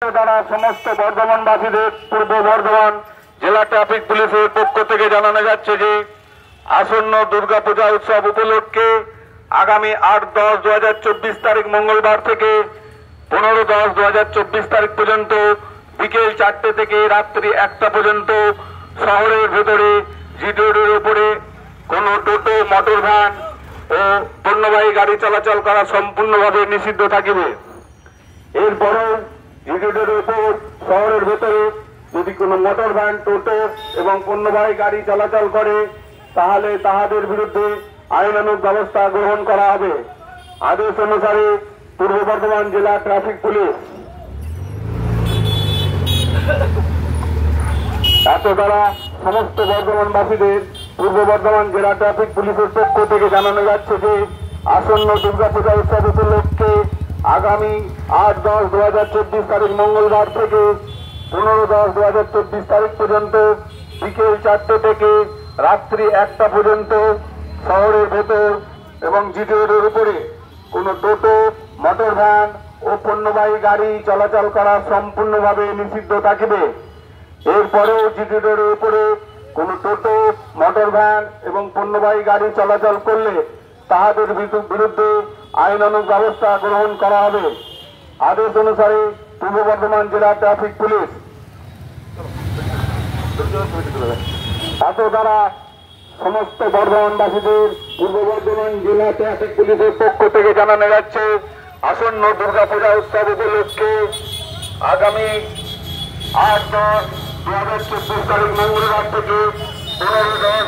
দ্বারা সমস্ত বর্ধমানবাসীদের পূর্ব বর্ধমান জেলা ট্রাফিক পুলিশের পক্ষ থেকে জানানো যাচ্ছে যে আসন্ন দুর্গাপূজা উৎসব উপলক্ষে আগামী 8-10-2024 তারিখ মঙ্গলবার থেকে 15-10-2024 তারিখ পর্যন্ত বিকেল 4টে থেকে রাত্রি 1টা পর্যন্ত শহরের ভেতরে জিটি রোডের উপরে কোনো টোটো, মোটর ভ্যান ও পণ্যবাহী গাড়ি চলাচল করা সম্পূর্ণভাবে নিষিদ্ধ থাকিবে। এরপরেও জিটি রোডের উপর শহরের ভেতরে যদি কোনো মোটর ভ্যান, টোটো এবং পণ্যবাহী গাড়ি চলাচল করে তাহলে তাহাদের বিরুদ্ধে আইনানুগ ব্যবস্থা গ্রহণ করা হবে। আদেশ অনুসারে পূর্ব বর্ধমান জেলা ট্রাফিক পুলিশ এত দ্বারা সমস্ত বর্ধমানবাসীদের পূর্ব বর্ধমান জেলা ট্রাফিক পুলিশের পক্ষ থেকে জানানো যাচ্ছে যে আসন্ন দুর্গাপূজা উৎসব উপলক্ষে আগামী 8-10-2024 তারিখ মঙ্গলবার থেকে 15-10-2024 তারিখ পর্যন্ত বিকেল 4টে থেকে রাত্রি 1টা পর্যন্ত শহরের ভেতর এবং জিটি রোডের উপরে কোনো টোটো, মোটর ভ্যান ও পণ্যবাহী গাড়ি চলাচল করা সম্পূর্ণভাবে নিষিদ্ধ থাকিবে। এরপরেও জিটি রোডের উপরে কোনো টোটো, মোটর ভ্যান এবং পণ্যবাহী গাড়ি চলাচল করলে তাহাদের বিরুদ্ধে আইনানুগ ব্যবস্থা গ্রহণ করা হবে। আদেশ অনুসারে পূর্ব বর্ধমান জেলা ট্রাফিক পুলিশ এত দ্বারা সমস্ত বর্ধমানবাসীদের পূর্ব বর্ধমান জেলা ট্রাফিক পুলিশের পক্ষ থেকে জানানো যাচ্ছে আসন্ন দুর্গাপূজা উৎসব উপলক্ষে আগামী 8-10-2024 তারিখ মঙ্গলবার থেকে 15-10